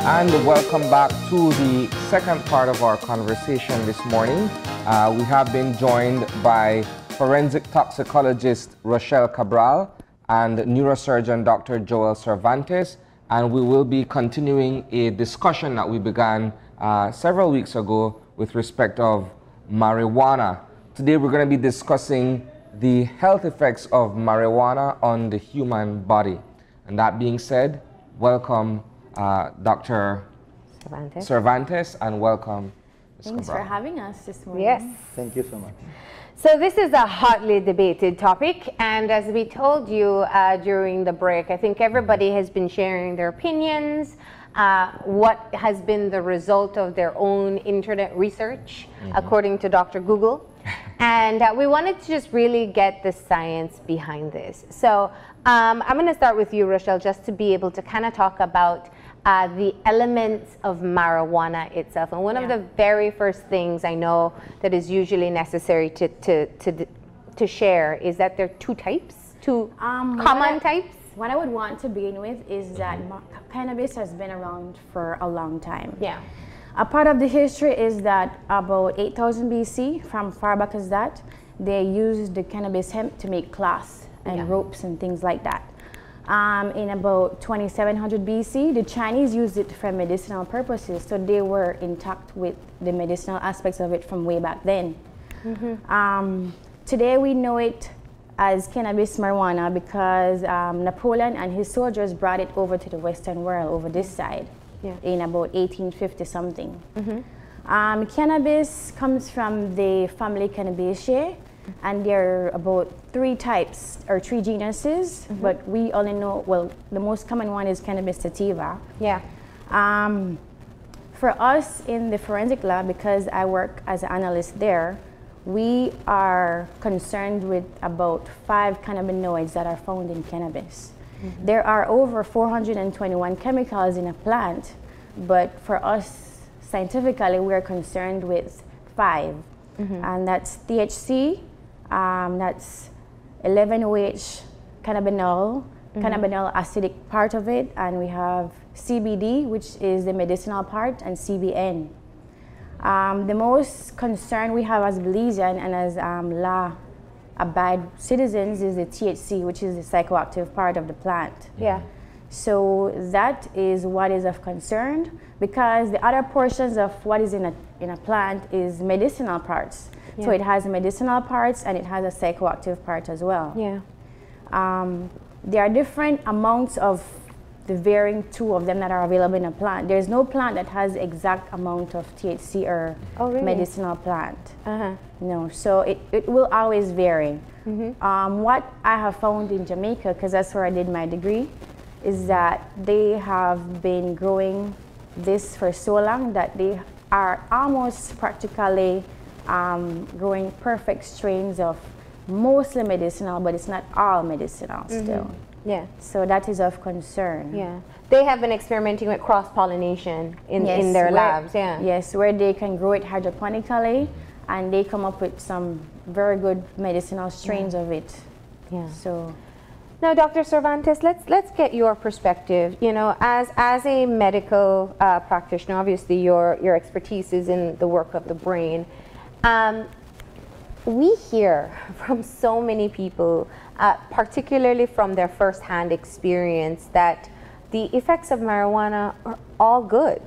And welcome back to the second part of our conversation this morning. We have been joined by forensic toxicologist Rochelle Cabral and neurosurgeon Dr. Joel Cervantes, and we will be continuing a discussion that we began several weeks ago with respect of marijuana. Today we're going to be discussing the health effects of marijuana on the human body. And that being said, welcome Dr. Cervantes, and welcome Ms. Thanks Cabral. for having us this morning. Yes. Thank you so much. So this is a hotly debated topic, and as we told you during the break, I think everybody has been sharing their opinions, what has been the result of their own internet research, according to Dr. Google. And we wanted to just really get the science behind this. So I'm going to start with you, Rochelle, just to be able to kind of talk about the elements of marijuana itself. And one of the very first things I know that is usually necessary to share is that there are two types, two common types. What I would want to begin with is that cannabis has been around for a long time. Yeah. A part of the history is that about 8,000 BC, from far back as that, they used the cannabis hemp to make cloths and ropes and things like that. In about 2700 BC, the Chinese used it for medicinal purposes, so they were intact with the medicinal aspects of it from way back then. Today we know it as cannabis marijuana because Napoleon and his soldiers brought it over to the Western world, over this side, in about 1850 something. Cannabis comes from the family Cannabaceae, and there are about 3 types or 3 genuses, but we only know, well, the most common one is cannabis sativa. Yeah. For us in the forensic lab, because I work as an analyst there, we are concerned with about 5 cannabinoids that are found in cannabis. There are over 421 chemicals in a plant, but for us scientifically, we're concerned with 5, and that's THC, that's 11-OH cannabinol, cannabinol acidic part of it, and we have CBD, which is the medicinal part, and CBN. The most concern we have as Belizean and as law-abiding citizens is the THC, which is the psychoactive part of the plant. Yeah. So that is what is of concern, because the other portions of what is in a plant is medicinal parts. Yeah. So it has medicinal parts and it has a psychoactive part as well. Yeah. There are different amounts of the varying 2 of them that are available in a plant. There's no plant that has exact amount of THC or medicinal plant. No, so it will always vary. What I have found in Jamaica, because that's where I did my degree, is that they have been growing this for so long that they are almost practically growing perfect strains of mostly medicinal, but it's not all medicinal still. Yeah. So that is of concern. Yeah. They have been experimenting with cross-pollination in their labs. Yeah. Yes, where they can grow it hydroponically, and they come up with some very good medicinal strains of it. Yeah. So. Now, Dr. Cervantes, let's get your perspective. You know, as a medical practitioner, obviously your expertise is in the work of the brain. We hear from so many people, particularly from their first-hand experience, that the effects of marijuana are all good.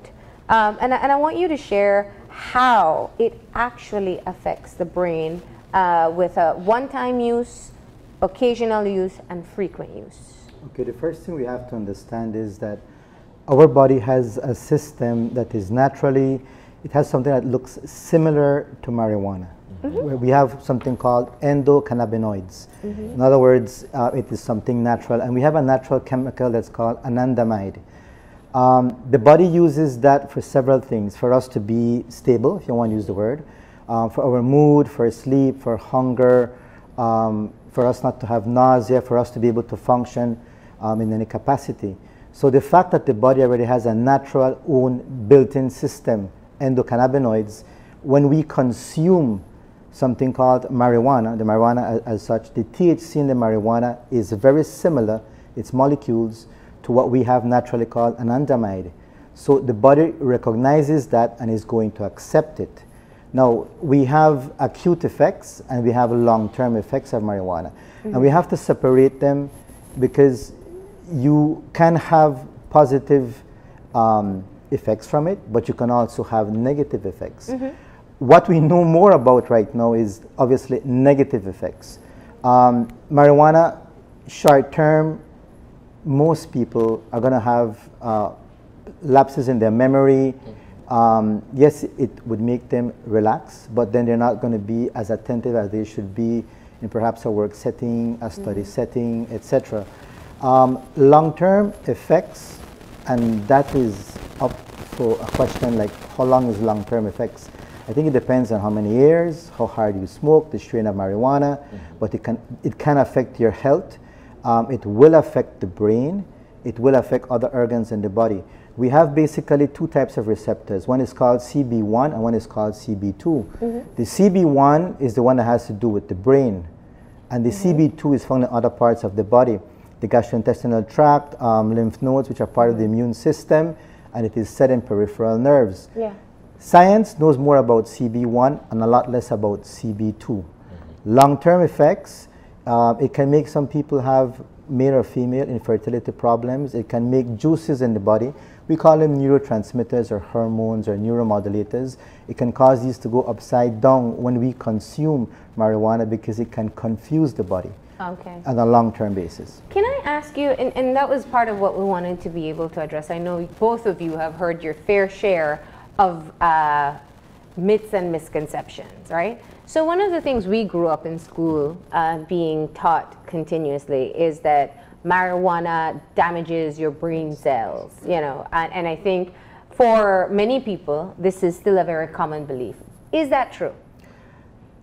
And I want you to share how it actually affects the brain with a one-time use, occasional use, and frequent use. Okay, the first thing we have to understand is that our body has a system that is naturally, it has something that looks similar to marijuana. Where we have something called endocannabinoids. In other words, it is something natural, and we have a natural chemical that's called anandamide. The body uses that for several things: for us to be stable, if you want to use the word, for our mood, for sleep, for hunger, for us not to have nausea, for us to be able to function in any capacity. So the fact that the body already has a natural own built-in system, endocannabinoids, when we consume something called marijuana, the marijuana as such, the THC in the marijuana is very similar, its molecules, to what we have naturally called anandamide. So the body recognizes that and is going to accept it. Now, we have acute effects and we have long-term effects of marijuana. And we have to separate them because you can have positive effects from it, but you can also have negative effects. What we know more about right now is obviously negative effects. Marijuana, short term, most people are going to have lapses in their memory. Yes, it would make them relax, but then they're not going to be as attentive as they should be in perhaps a work setting, a study setting, etc. Long-term effects, and that is up for a question like how long is long-term effects? I think it depends on how many years, how hard you smoke, the strain of marijuana, but it can affect your health. It will affect the brain. It will affect other organs in the body. We have basically two types of receptors. One is called CB1 and one is called CB2. The CB1 is the one that has to do with the brain, and the CB2 is found in other parts of the body, the gastrointestinal tract, lymph nodes, which are part of the immune system, and it is set in peripheral nerves. Science knows more about CB1 and a lot less about CB2. Long-term effects, it can make some people have male or female infertility problems. It can make juices in the body. We call them neurotransmitters or hormones or neuromodulators. It can cause these to go upside down when we consume marijuana because it can confuse the body on a long-term basis. Can I ask you, and that was part of what we wanted to be able to address. I know both of you have heard your fair share of myths and misconceptions, right? So one of the things we grew up in school being taught continuously is that marijuana damages your brain cells, you know, and I think for many people this is still a very common belief. Is that true?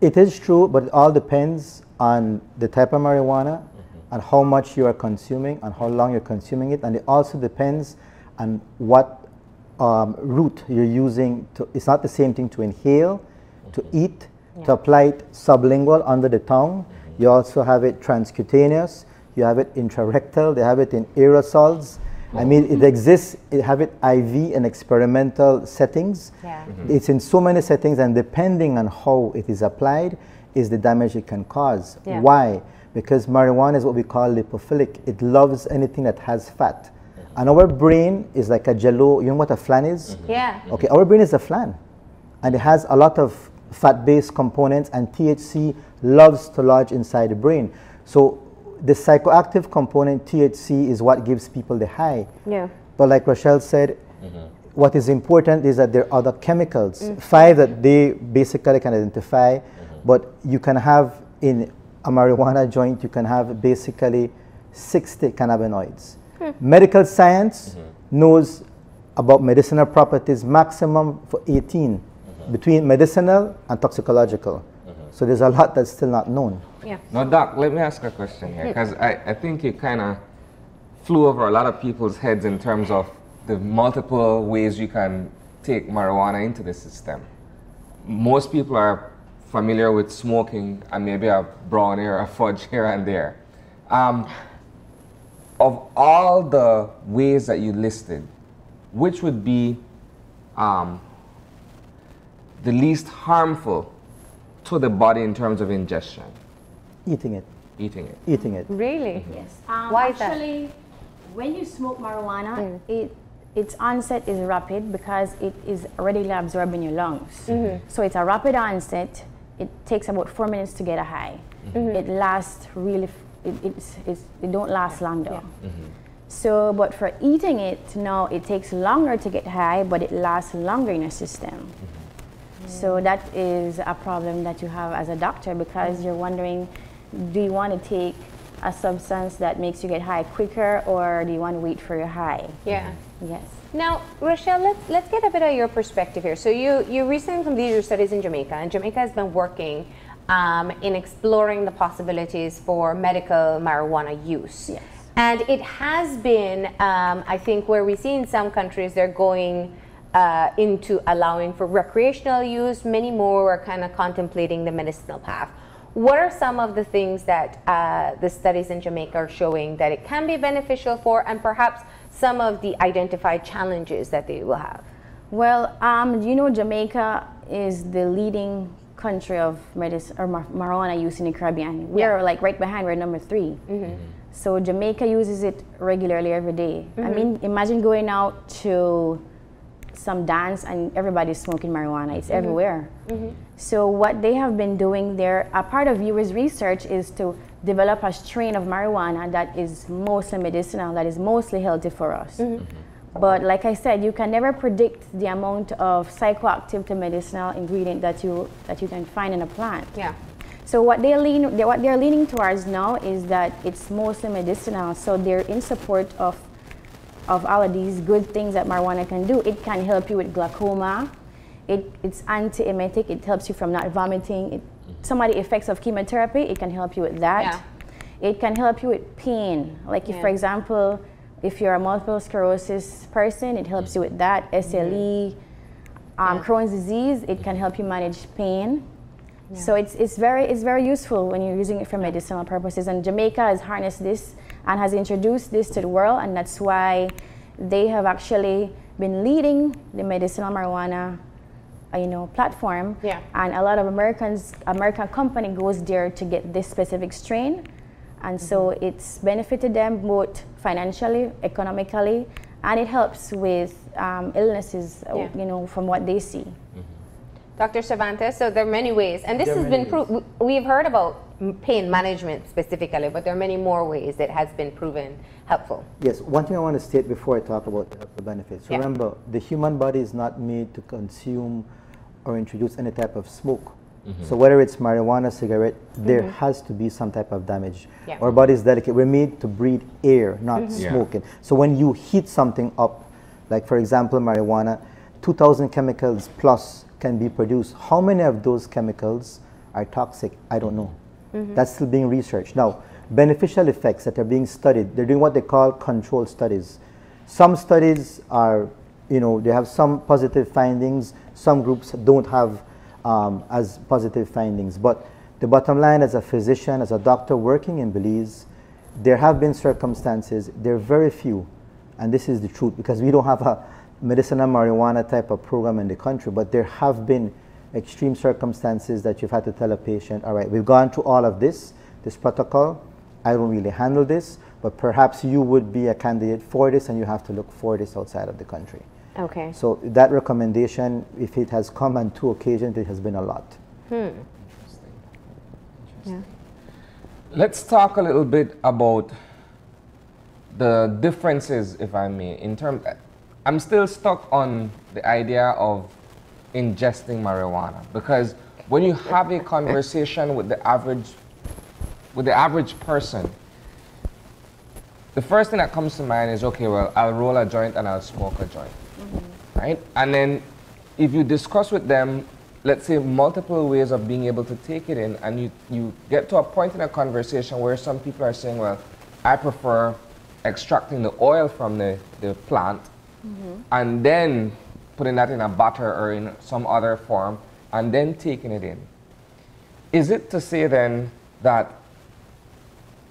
It is true, but it all depends on the type of marijuana and how much you are consuming and how long you're consuming it, and it also depends on what route you're using. It's not the same thing to inhale, to eat, to apply it sublingual under the tongue. You also have it transcutaneous, you have it intrarectal, they have it in aerosols. I mean, it exists, you have it IV in experimental settings. It's in so many settings, and depending on how it is applied is the damage it can cause. Why? Because marijuana is what we call lipophilic. It loves anything that has fat. And our brain is like a jello. You know what a flan is? Okay, our brain is a flan. And it has a lot of fat-based components, and THC loves to lodge inside the brain. So the psychoactive component, THC, is what gives people the high. But like Rochelle said, what is important is that there are other chemicals, 5 that they basically can identify, but you can have in a marijuana joint, you can have basically 60 cannabinoids. Medical science knows about medicinal properties, maximum for 18, between medicinal and toxicological. So there's a lot that's still not known. Now, Doc, let me ask a question here, because I think you kind of flew over a lot of people's heads in terms of the multiple ways you can take marijuana into the system. Most people are familiar with smoking and maybe a brownie or a fudge here and there. Of all the ways that you listed, which would be the least harmful to the body in terms of ingestion? Eating it. Eating it. Eating it. Really? Yes. Why is that? Actually, when you smoke marijuana, its onset is rapid because it is readily absorbed in your lungs. So it's a rapid onset. It takes about 4 minutes to get a high. It lasts really, it don't last long though. So, but for eating it, no, it takes longer to get high, but it lasts longer in your system. So that is a problem that you have as a doctor, because you're wondering, do you want to take a substance that makes you get high quicker, or do you want to wait for your high? Yes. Now, Rochelle, let's get a bit of your perspective here. So you recently completed your studies in Jamaica, and Jamaica has been working in exploring the possibilities for medical marijuana use. And it has been, I think, where we see in some countries they're going into allowing for recreational use. Many more are kind of contemplating the medicinal path. What are some of the things that the studies in Jamaica are showing that it can be beneficial for, and perhaps some of the identified challenges that they will have? Well, you know, Jamaica is the leading country of marijuana use in the Caribbean. We are like right behind, we're number 3. So Jamaica uses it regularly every day. I mean, imagine going out to some dance and everybody's smoking marijuana. It's everywhere. So what they have been doing there, a part of UWI's research is to develop a strain of marijuana that is mostly medicinal, that is mostly healthy for us. But like I said, you can never predict the amount of psychoactive to medicinal ingredient that you can find in a plant. So what they're leaning towards now is that it's mostly medicinal. So they're in support of all of these good things that marijuana can do. It can help you with glaucoma. It's anti-emetic. It helps you from not vomiting. Some of the effects of chemotherapy, it can help you with that. It can help you with pain. Like if, for example, if you're a multiple sclerosis person, it helps you with that. SLE, Crohn's disease, it can help you manage pain. So it's very useful when you're using it for medicinal purposes. And Jamaica has harnessed this and has introduced this to the world, and that's why they have actually been leading the medicinal marijuana, platform. And a lot of American company goes there to get this specific strain, and so it's benefited them both financially, economically, and it helps with illnesses, from what they see. Dr. Cervantes, so there are many ways, and this has been proved. We've heard about pain management specifically, but there are many more ways that has been proven helpful. Yes, one thing I want to state before I talk about the benefits. Remember, the human body is not made to consume or introduce any type of smoke. So whether it's marijuana, cigarette, there has to be some type of damage. Our body is delicate. We're made to breathe air, not smoking. So when you heat something up, like for example marijuana, 2,000 chemicals plus can be produced. How many of those chemicals are toxic? I don't know. That's still being researched. Now, beneficial effects that are being studied, they're doing what they call control studies. Some studies are, they have some positive findings. Some groups don't have as positive findings. But the bottom line, as a physician, as a doctor working in Belize, there have been circumstances, there are very few, and this is the truth, because we don't have a medicinal marijuana type of program in the country, but there have been extreme circumstances that you've had to tell a patient, all right, we've gone through all of this protocol, I don't really handle this, but perhaps you would be a candidate for this and you have to look for this outside of the country. Okay. So that recommendation, if it has come on 2 occasions, it has been a lot. Interesting. Let's talk a little bit about the differences, if I may, in terms. I'm still stuck on the idea of ingesting marijuana, because when you have a conversation with the average person, the first thing that comes to mind is, okay, well, I'll roll a joint and I'll smoke a joint, right? And then if you discuss with them, let's say, multiple ways of being able to take it in, and you get to a point in a conversation where some people are saying, well, I prefer extracting the oil from the plant and then putting that in a butter or in some other form and then taking it in. Is it to say then that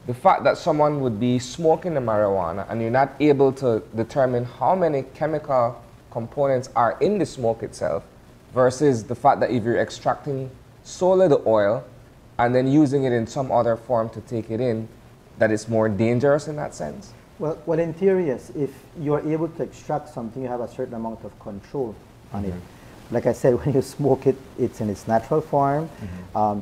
the fact that someone would be smoking the marijuana and you're not able to determine how many chemical components are in the smoke itself versus the fact that if you're extracting solely the oil and then using it in some other form to take it in, that it's more dangerous in that sense? Well, in theory, yes. If you're able to extract something, you have a certain amount of control on it. Like I said, when you smoke it, it's in its natural form.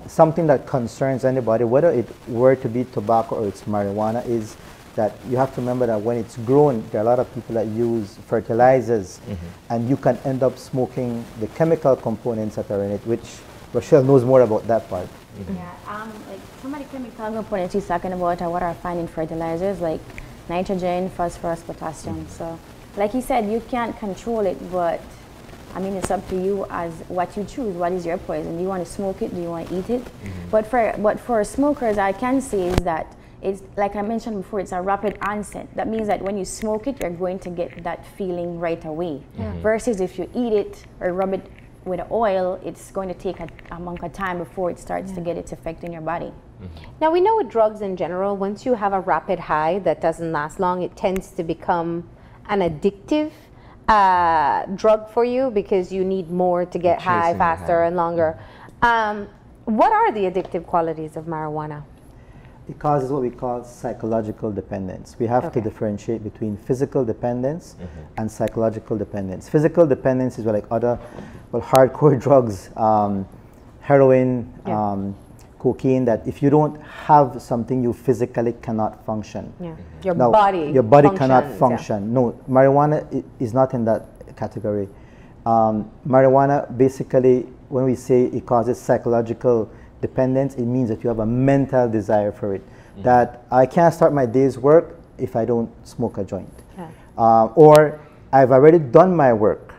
Something that concerns anybody, whether it were to be tobacco or it's marijuana, is that you have to remember that when it's grown, there are a lot of people that use fertilizers, and you can end up smoking the chemical components that are in it, which Rochelle knows more about that part. Like some of the chemical components he's talking about are what are found in fertilizers, like nitrogen, phosphorus, potassium. So, like he said, you can't control it, but I mean, it's up to you as what you choose. What is your poison? Do you want to smoke it? Do you want to eat it? But for smokers, I can say is that it's, like I mentioned before, it's a rapid onset. That means that when you smoke it, you're going to get that feeling right away. Versus if you eat it or rub it with oil, it's going to take a amount of time before it starts to get its effect in your body. Now, we know with drugs in general, once you have a rapid high that doesn't last long, it tends to become an addictive drug for you because you need more to get high faster and longer. What are the addictive qualities of marijuana? It causes what we call psychological dependence. We have to differentiate between physical dependence and psychological dependence. Physical dependence is like other hardcore drugs, heroin, cocaine, that if you don't have something, you physically cannot function. Your body cannot function. No, marijuana is not in that category. Marijuana, basically, when we say it causes psychological dependence, it means that you have a mental desire for it. That I can't start my day's work if I don't smoke a joint. Or I've already done my work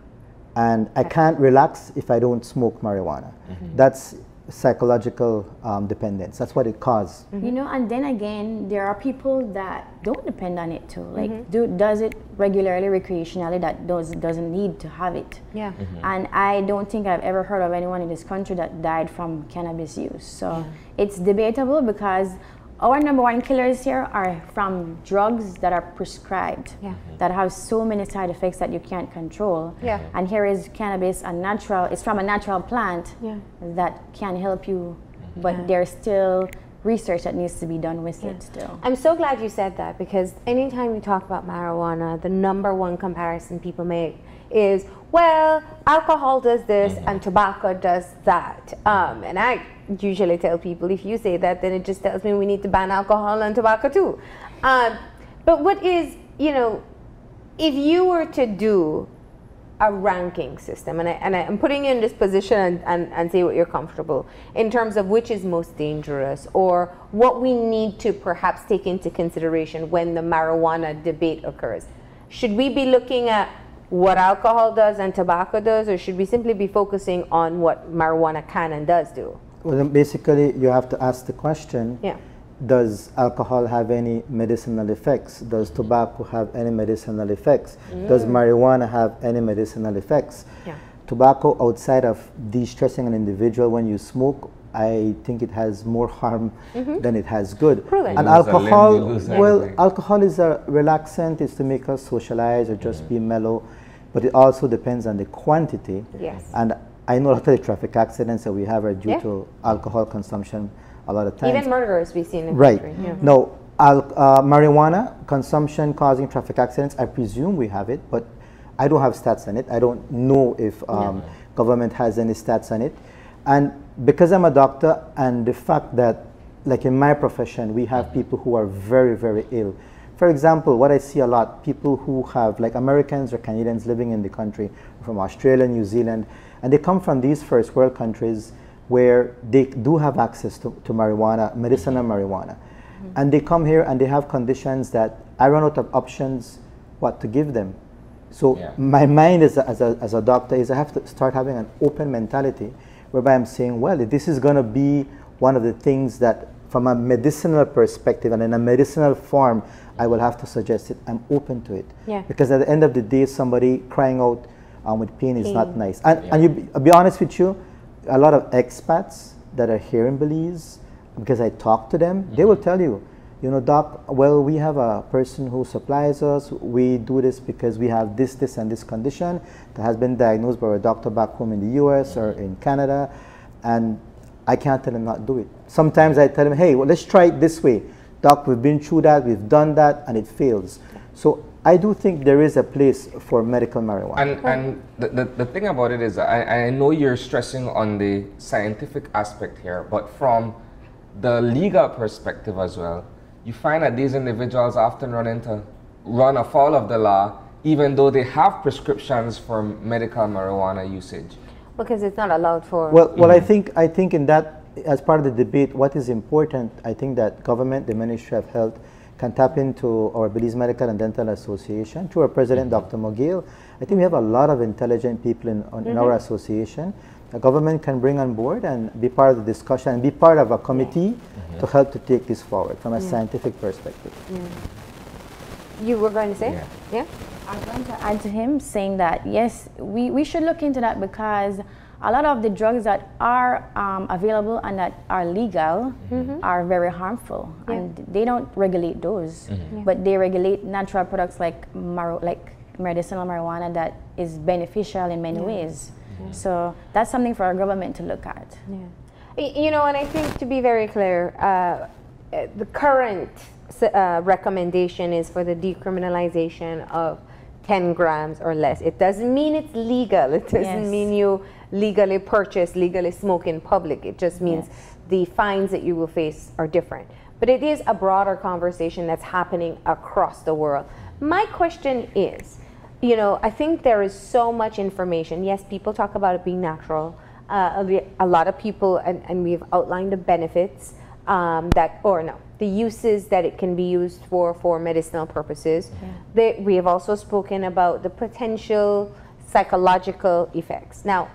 and I can't relax if I don't smoke marijuana. That's psychological dependence. That's what it causes. You know, and then again, there are people that don't depend on it too. Like, does it regularly, recreationally, that doesn't need to have it. And I don't think I've ever heard of anyone in this country that died from cannabis use. So it's debatable, because our #1 killers here are from drugs that are prescribed, that have so many side effects that you can't control. And here is cannabis, it's from a natural plant that can help you, but there's still research that needs to be done with it still. I'm so glad you said that, because anytime you talk about marijuana, the #1 comparison people make is, well, alcohol does this and tobacco does that. And I usually tell people, if you say that, then it just tells me we need to ban alcohol and tobacco too. But what is, you know, if you were to do a ranking system, and I'm putting you in this position and say what you're comfortable, in terms of which is most dangerous, or what we need to perhaps take into consideration when the marijuana debate occurs, should we be looking at what alcohol does and tobacco does, or should we simply be focusing on what marijuana can and does do? Well, then basically, you have to ask the question, does alcohol have any medicinal effects? Does tobacco have any medicinal effects? Does marijuana have any medicinal effects? Tobacco, outside of de-stressing an individual when you smoke, I think it has more harm than it has good. And alcohol, well, alcohol is a relaxant. It's to make us socialize or just be mellow, but it also depends on the quantity. And I know a lot of the traffic accidents that we have are due to alcohol consumption a lot of times. Even murderers we've seen in the country. No, marijuana consumption causing traffic accidents, I presume we have it, but I don't have stats on it. I don't know if government has any stats on it. And because I'm a doctor, and the fact that, like in my profession, we have people who are very, very ill. For example, what I see a lot, people who have, like Americans or Canadians living in the country, from Australia, New Zealand, and they come from these first world countries where they do have access to marijuana, medicinal marijuana. And they come here and they have conditions that I run out of options what to give them. So my mind as a doctor is I have to start having an open mentality, whereby I'm saying, well, if this is going to be one of the things that from a medicinal perspective and in a medicinal form, I will have to suggest it, I'm open to it. Because at the end of the day, somebody crying out with pain is not nice. And I'll be honest with you, a lot of expats that are here in Belize, because I talk to them, they will tell you, you know, doc, well, we have a person who supplies us. We do this because we have this, and this condition that has been diagnosed by a doctor back home in the US or in Canada, and I can't tell them not to do it. Sometimes I tell them, hey, well, let's try it this way. Doc, we've been through that, we've done that, and it fails. So I do think there is a place for medical marijuana. And the thing about it is, I know you're stressing on the scientific aspect here, but from the legal perspective as well, you find that these individuals often run afoul of the law, even though they have prescriptions for medical marijuana usage. Because it's not allowed for... Well, I think in that, as part of the debate, what is important, I think that government, the Ministry of Health, can tap into our Belize Medical and Dental Association, to our president, Dr. Mogil. I think we have a lot of intelligent people in our association. The government can bring on board and be part of the discussion and be part of a committee to help to take this forward from a scientific perspective. You were going to say? I'm going to add to him, saying that yes, we should look into that, because a lot of the drugs that are available and that are legal are very harmful, and they don't regulate those, but they regulate natural products like medicinal marijuana that is beneficial in many ways. So that's something for our government to look at. You know, and I think, to be very clear, the current recommendation is for the decriminalization of 10 grams or less. It doesn't mean it's legal. It doesn't mean you legally purchase, legally smoke in public. It just means the fines that you will face are different. But it is a broader conversation that's happening across the world. My question is, you know, I think there is so much information. Yes, people talk about it being natural. A lot of people, and we've outlined the benefits the uses that it can be used for medicinal purposes. We have also spoken about the potential psychological effects. Now,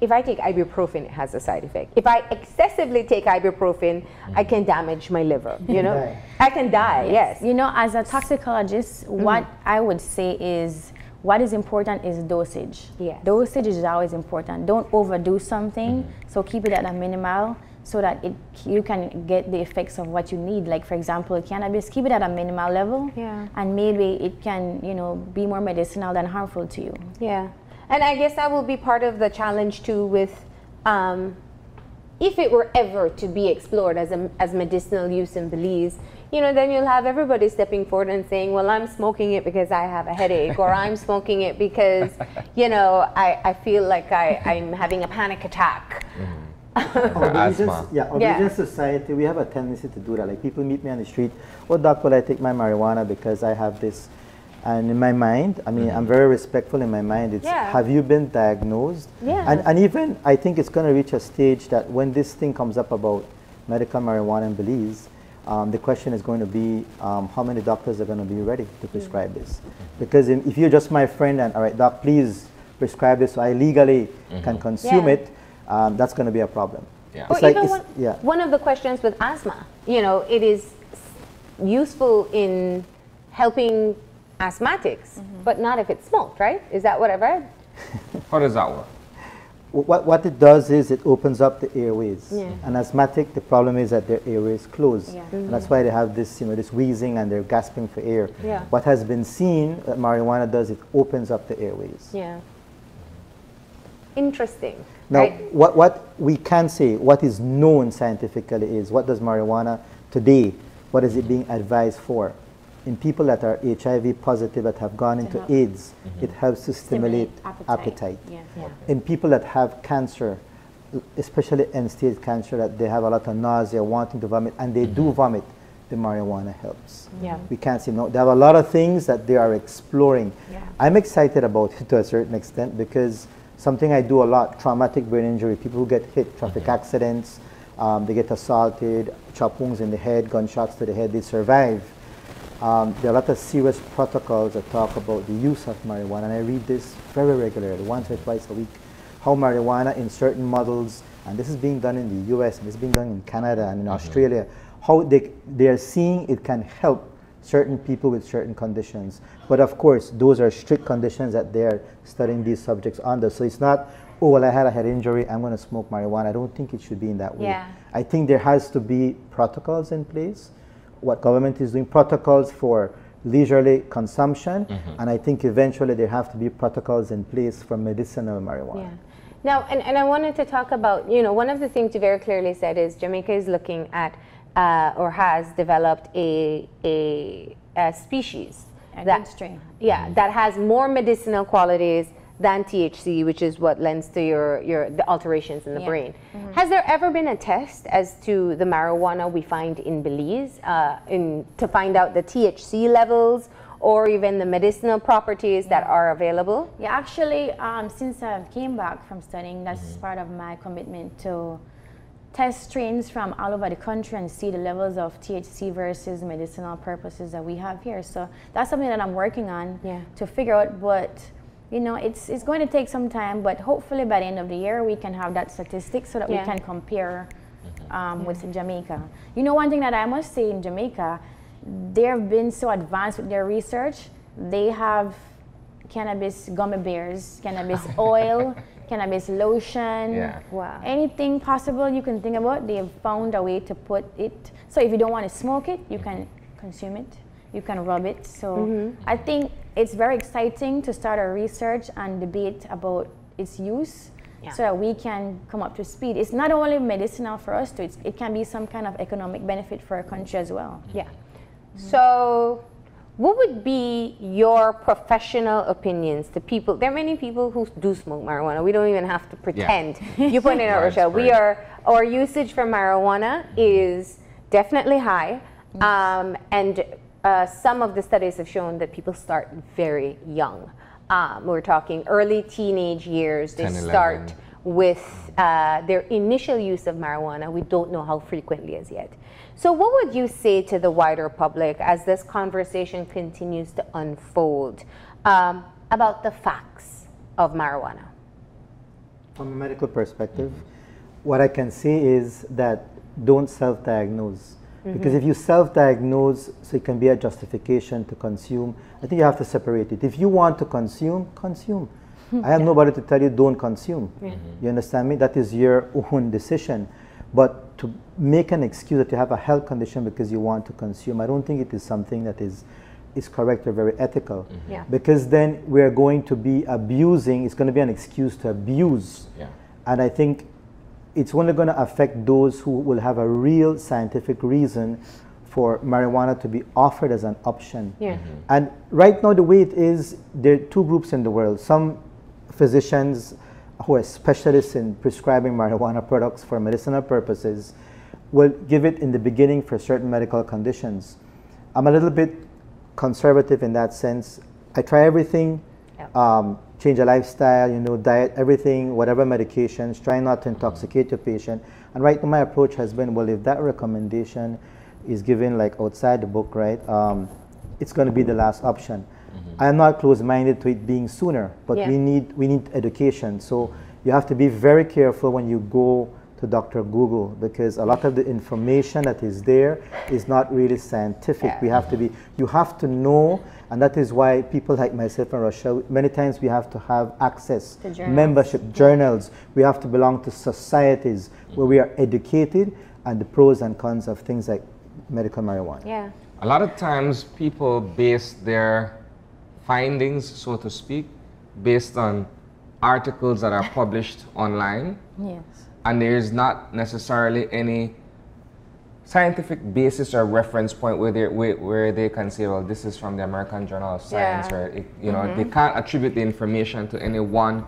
if I take ibuprofen, it has a side effect. If I excessively take ibuprofen, I can damage my liver, you know? I can die, yes. You know, as a toxicologist, what I would say is, what is important is dosage. Dosage is always important. Don't overdo something, so keep it at a minimal so that you can get the effects of what you need. Like, for example, cannabis, keep it at a minimal level, and maybe it can, you know, be more medicinal than harmful to you. And I guess that will be part of the challenge too with, if it were ever to be explored as medicinal use in Belize, you know, then you'll have everybody stepping forward and saying, well, I'm smoking it because I have a headache, or I'm smoking it because, you know, I feel like I'm having a panic attack. Religious society, we have a tendency to do that. Like, people meet me on the street, oh, doc, will I take my marijuana because I have this? And in my mind, I mean, I'm very respectful in my mind. It's, have you been diagnosed? And even, I think it's going to reach a stage that when this thing comes up about medical marijuana in Belize, the question is going to be, how many doctors are going to be ready to prescribe this? Because if you're just my friend and, all right, doc, please prescribe this so I legally can consume it, that's going to be a problem. Or like even one of the questions with asthma, you know, it is useful in helping asthmatics, but not if it's smoked, right? Is that what I've read? How does that work? What it does is it opens up the airways. An asthmatic, the problem is that their airways close. And that's why they have this, you know, this wheezing and they're gasping for air. What has been seen that marijuana does, it opens up the airways. Interesting. Now, what we can say, what is known scientifically is, what does marijuana today, what is it being advised for? In people that are HIV positive that have gone into AIDS, it helps to stimulate appetite. In people that have cancer, especially end-stage cancer, that they have a lot of nausea, wanting to vomit, and they do vomit, the marijuana helps. We can't say no. They have a lot of things that they are exploring. I'm excited about it to a certain extent because something I do a lot, traumatic brain injury, people who get hit, traffic accidents, they get assaulted, chop wounds in the head, gunshots to the head, they survive. There are a lot of serious protocols that talk about the use of marijuana, and I read this very regularly, once or twice a week, how marijuana in certain models, and this is being done in the US, and this is being done in Canada and in Australia, how they are seeing it can help certain people with certain conditions. But of course, those are strict conditions that they're studying these subjects under. So it's not, oh, well, I had a head injury, I'm going to smoke marijuana. I don't think it should be in that way. I think there has to be protocols in place. What government is doing, protocols for leisurely consumption, and I think eventually there have to be protocols in place for medicinal marijuana. Now, and I wanted to talk about, you know, one of the things you very clearly said is Jamaica is looking at, or has developed a species, that strain, that has more medicinal qualities than THC, which is what lends to the alterations in the brain. Has there ever been a test as to the marijuana we find in Belize to find out the THC levels or even the medicinal properties that are available? Actually, since I came back from studying, that's part of my commitment to test strains from all over the country and see the levels of THC versus medicinal purposes that we have here. So that's something that I'm working on to figure out what, you know, it's going to take some time, but hopefully by the end of the year we can have that statistic so that we can compare with Jamaica. You know, one thing that I must say in Jamaica, they've been so advanced with their research. They have cannabis gummy bears, cannabis oil, cannabis lotion, anything possible you can think about, they've found a way to put it. So if you don't want to smoke it, you can consume it. you can rub it. So I think it's very exciting to start a research and debate about its use, so that we can come up to speed. It's not only medicinal for us, too. It can be some kind of economic benefit for our country as well. Yeah. So what would be your professional opinions to people? There are many people who do smoke marijuana. We don't even have to pretend. You pointed out, Rochelle, our usage for marijuana is definitely high. And some of the studies have shown that people start very young. We're talking early teenage years. They 10, start with their initial use of marijuana. We don't know how frequently as yet. So what would you say to the wider public as this conversation continues to unfold about the facts of marijuana? From a medical perspective, what I can say is that don't self-diagnose. Because if you self-diagnose, so it can be a justification to consume, I think you have to separate it. If you want to consume, consume. I have nobody to tell you don't consume. You understand me? That is your own decision. But to make an excuse that you have a health condition because you want to consume, I don't think it is something that is correct or very ethical. Because then we're going to be abusing, it's going to be an excuse to abuse. And I think it's only going to affect those who will have a real scientific reason for marijuana to be offered as an option. And right now, the way it is, there are two groups in the world. Some physicians who are specialists in prescribing marijuana products for medicinal purposes will give it in the beginning for certain medical conditions. I'm a little bit conservative in that sense. I try everything. Change a lifestyle, you know, diet, everything, whatever medications, try not to intoxicate your patient. And right now my approach has been, well, if that recommendation is given like outside the book, right, it's going to be the last option. I'm not closed-minded to it being sooner, but we need education. So you have to be very careful when you go to Dr. Google, because a lot of the information that is there is not really scientific. We have to be, you have to know, and that is why people like myself and Rochelle, many times we have to have access, membership, journals. We have to belong to societies where we are educated and the pros and cons of things like medical marijuana. A lot of times people base their findings, so to speak, based on articles that are published online. And there is not necessarily any scientific basis or reference point where they can say, well, this is from the American Journal of Science, or you know, they can't attribute the information to any one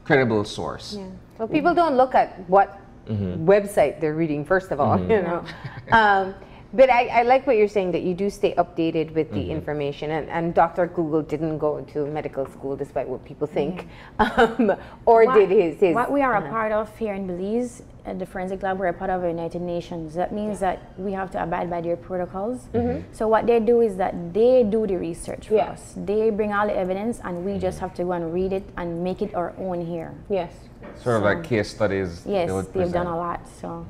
credible source. Well, people don't look at what website they're reading, first of all, you know. But I like what you're saying, that you do stay updated with the information. And Dr. Google didn't go to medical school, despite what people think, or did his... What we are a part of here in Belize, at the Forensic Lab, we're a part of the United Nations. That means that we have to abide by their protocols. So what they do is that they do the research for us. They bring all the evidence, and we just have to go and read it and make it our own here. Sort of like case studies. They've done a lot. So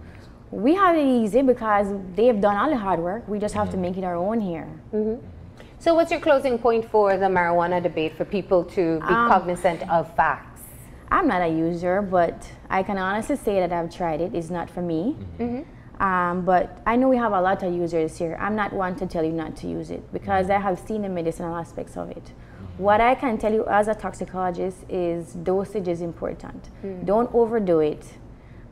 we have it easy because they've done all the hard work. We just have to make it our own here. So what's your closing point for the marijuana debate, for people to be cognizant of facts? I'm not a user, but I can honestly say that I've tried it. It's not for me. But I know we have a lot of users here. I'm not one to tell you not to use it, because I have seen the medicinal aspects of it. What I can tell you as a toxicologist is dosage is important. Don't overdo it,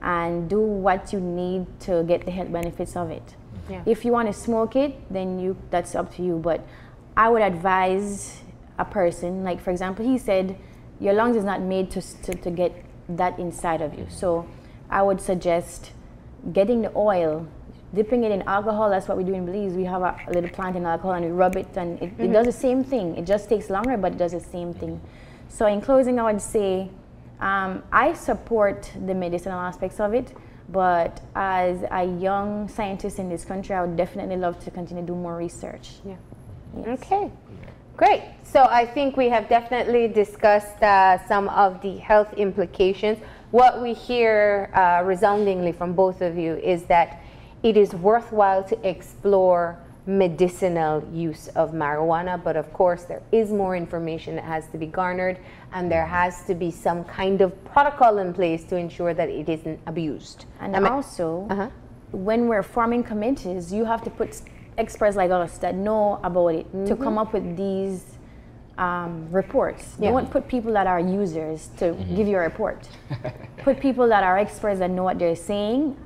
and do what you need to get the health benefits of it. If you want to smoke it, then that's up to you. But I would advise a person, like for example, he said, your lungs is not made to get that inside of you. So I would suggest getting the oil, dipping it in alcohol. That's what we do in Belize. We have a little plant in alcohol and we rub it, and it does the same thing. It just takes longer, but it does the same thing. So in closing, I would say, I support the medicinal aspects of it, but as a young scientist in this country, I would definitely love to continue to do more research. Okay, great. So I think we have definitely discussed some of the health implications. What we hear resoundingly from both of you is that it is worthwhile to explore medicinal use of marijuana, but of course there is more information that has to be garnered, and there has to be some kind of protocol in place to ensure that it isn't abused. And also, when we're forming committees, you have to put experts like us that know about it to come up with these reports. Don't put people that are users to give you a report. Put people that are experts that know what they're saying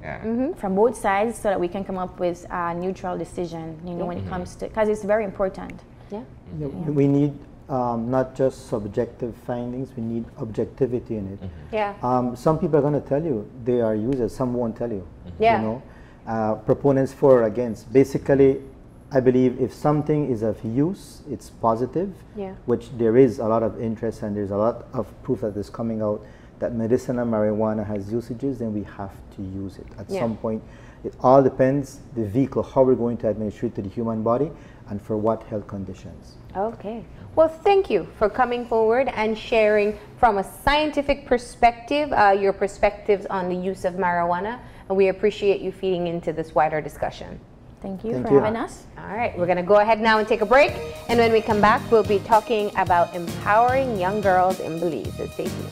from both sides, so that we can come up with a neutral decision, you know, when it comes to, because it's very important. We need not just subjective findings, we need objectivity in it. Some people are going to tell you they are users, some won't tell you. You know, proponents for or against. Basically, I believe if something is of use, it's positive, which there is a lot of interest and there's a lot of proof that is coming out that medicinal marijuana has usages, then we have to use it at some point. It all depends the vehicle, how we're going to administer it to the human body and for what health conditions. Okay. Well, thank you for coming forward and sharing from a scientific perspective your perspectives on the use of marijuana. And we appreciate you feeding into this wider discussion. Thank you for having us. All right, we're going to go ahead now and take a break. And when we come back, we'll be talking about empowering young girls in Belize. So stay tuned.